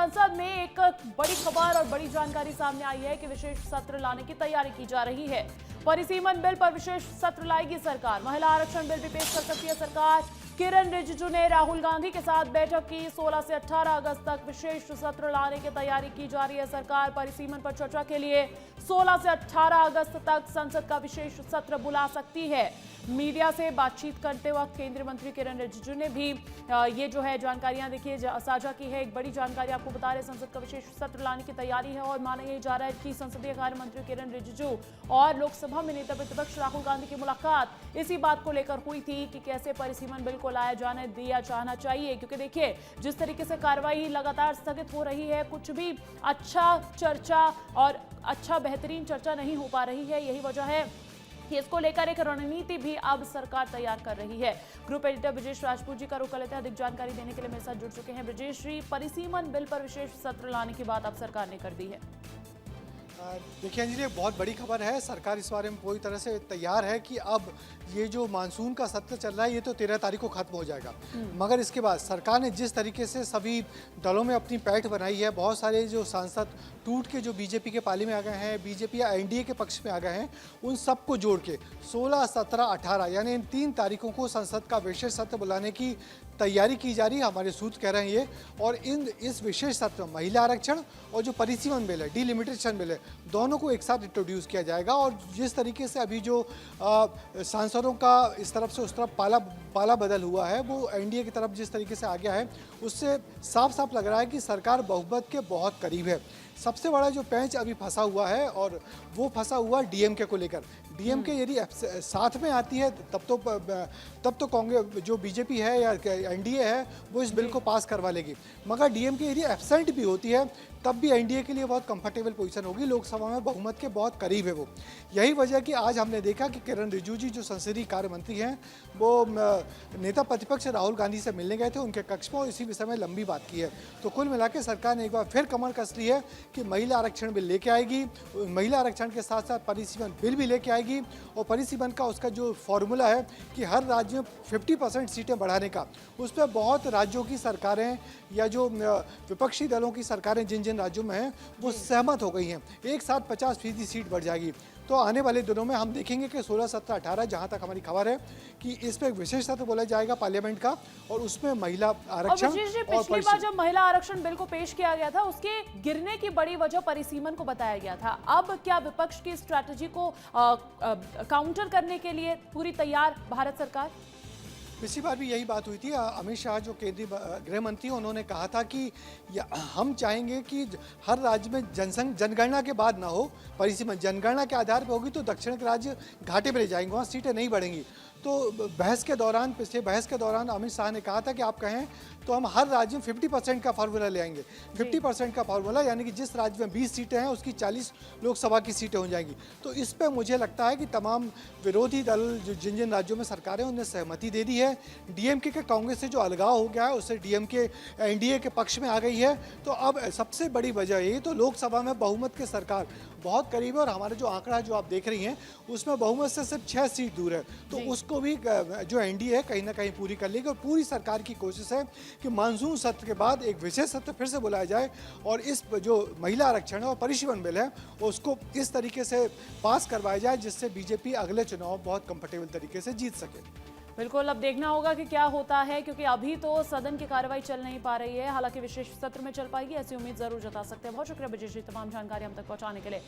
संसद में एक बड़ी खबर और बड़ी जानकारी सामने आई है कि विशेष सत्र लाने की तैयारी की जा रही है। परिसीमन बिल पर विशेष सत्र लाएगी सरकार। महिला आरक्षण बिल भी पेश कर सकती है सरकार। किरण रिजिजू ने राहुल गांधी के साथ बैठक की। 16 से 18 अगस्त तक विशेष सत्र लाने की तैयारी की जा रही है सरकार। परिसीमन पर चर्चा के लिए 16 से 18 अगस्त तक संसद का विशेष सत्र बुला सकती है। मीडिया से बातचीत करते वक्त केंद्रीय मंत्री किरण रिजिजू ने भी ये जो है जानकारियां देखिए साझा की है। एक बड़ी जानकारी आपको बता रहे, संसद का विशेष सत्र लाने की तैयारी है और माना यह जा रहा है कि संसदीय कार्य मंत्री किरण रिजिजू और लोकसभा में नेता प्रतिपक्ष राहुल गांधी की मुलाकात इसी बात को लेकर हुई थी कि कैसे परिसीमन बिल को लाया जाने दिया जाना चाहिए। क्योंकि देखिए जिस तरीके से कार्रवाई लगातार स्थगित हो रही है, कुछ भी अच्छा चर्चा और अच्छा बेहतरीन चर्चा नहीं हो पा रही है। यही वजह है कि इसको लेकर एक रणनीति भी अब सरकार तैयार कर रही है। ग्रुप एडिटर ब्रजेश राजपूत जी का रुख कर लेते हैं। अधिक जानकारी देने के लिए मेरे साथ जुड़ चुके हैं ब्रजेश जी। परिसीमन बिल पर विशेष सत्र लाने की बात अब सरकार ने कर दी है। देखिए अंजलि, बहुत बड़ी खबर है। सरकार इस बारे में पूरी तरह से तैयार है कि अब ये जो मानसून का सत्र चल रहा है ये तो 13 तारीख को खत्म हो जाएगा, मगर इसके बाद सरकार ने जिस तरीके से सभी दलों में अपनी पैठ बनाई है, बहुत सारे जो सांसद टूट के जो बीजेपी के पाले में आ गए हैं, बीजेपी या एनडीए के पक्ष में आ गए हैं, उन सबको जोड़ के 16, 17, 18 यानी इन 3 तारीखों को संसद का विशेष सत्र बुलाने की तैयारी की जा रही है। हमारे सूत्र कह रहे हैं ये, और इस विशेष सत्र में महिला आरक्षण और जो परिसीमन बिल है, डिलिमिटेशन बिल है, दोनों को एक साथ इंट्रोड्यूस किया जाएगा। और जिस तरीके से अभी जो सांसदों का इस तरफ से उस तरफ पाला बदल हुआ है, वो एनडीए की तरफ जिस तरीके से आ गया है, उससे साफ साफ लग रहा है कि सरकार बहुमत के बहुत करीब है। सबसे बड़ा जो पेंच अभी फंसा हुआ है और वो फंसा हुआ डीएमके को लेकर। डीएमके यदि साथ में आती है तब तो कांग्रेस जो बीजेपी है या एनडीए है वो इस बिल को पास करवा लेगी, मगर डीएमके यदि एब्सेंट भी होती है तब भी एनडीए के लिए बहुत कंफर्टेबल पोजीशन होगी। लोकसभा में बहुमत के बहुत करीब है वो। यही वजह कि आज हमने देखा कि किरण रिजिजू जी जो संसदीय कार्य मंत्री हैं, वो नेता प्रतिपक्ष राहुल गांधी से मिलने गए थे उनके कक्ष में और इसी विषय में लंबी बात की है। तो कुल मिला के सरकार ने एक बार फिर कमर कस ली है कि महिला आरक्षण बिल लेके आएगी। महिला आरक्षण के साथ साथ परिसीमन बिल भी लेके आएगी, और परिसीमन का उसका जो फॉर्मूला है कि हर राज्य में 50% सीटें बढ़ाने का, उस पर बहुत राज्यों की सरकारें या जो विपक्षी दलों की सरकारें जिन जिन राज्यों में हैं वो सहमत हो गई हैं। एक साथ 50% सीट बढ़ जाएगी। तो आने वाले दिनों में हम देखेंगे कि 16, 17, 18 जहां तक हमारी खबर है कि इस पर एक विशेष सत्र बोला जाएगा पार्लियामेंट का, और उसमें महिला आरक्षण पिछली बार जब महिला आरक्षण बिल को पेश किया गया था उसके गिरने की बड़ी वजह परिसीमन को बताया गया था। अब क्या विपक्ष की स्ट्रैटेजी को काउंटर करने के लिए पूरी तैयार भारत सरकार? पिछली बार भी यही बात हुई थी। अमित शाह जो केंद्रीय गृह मंत्री, उन्होंने कहा था कि हम चाहेंगे कि हर राज्य में जनगणना के बाद ना हो परिसीमन, जनगणना के आधार पर होगी तो दक्षिण के राज्य घाटे पर रह जाएंगे, वहाँ सीटें नहीं बढ़ेंगी। तो पिछले बहस के दौरान अमित शाह ने कहा था कि आप कहें तो हम हर राज्य में 50% का फार्मूला ले आएंगे। 50% का फार्मूला यानी कि जिस राज्य में 20 सीटें हैं उसकी 40 लोकसभा की सीटें हो जाएंगी। तो इस पर मुझे लगता है कि तमाम विरोधी दल जो जिन जिन राज्यों में सरकारें उन्हें सहमति दे दी है। डीएमके के कांग्रेस से जो अलगाव हो गया है उससे डीएमके एनडीए के पक्ष में आ गई है। तो अब सबसे बड़ी वजह ये तो लोकसभा में बहुमत के सरकार बहुत करीब है, और हमारे जो आंकड़ा जो आप देख रही हैं उसमें बहुमत से सिर्फ 6 सीट दूर है। तो उसको भी जो एनडीए है कहीं ना कहीं पूरी कर लेगी, और पूरी सरकार की कोशिश है कि मानसून सत्र के बाद एक विशेष सत्र फिर से बुलाया जाए और इस जो महिला आरक्षण है और परिसीमन बिल है उसको इस तरीके से पास करवाया जाए जिससे बीजेपी अगले चुनाव बहुत कंफर्टेबल तरीके से जीत सके। बिल्कुल, अब देखना होगा कि क्या होता है, क्योंकि अभी तो सदन की कार्रवाई चल नहीं पा रही है। हालांकि विशेष सत्र में चल पाएगी ऐसी उम्मीद जरूर जता सकते हैं। बहुत शुक्रिया ब्रजेश जी तमाम जानकारी हम तक पहुंचाने के लिए।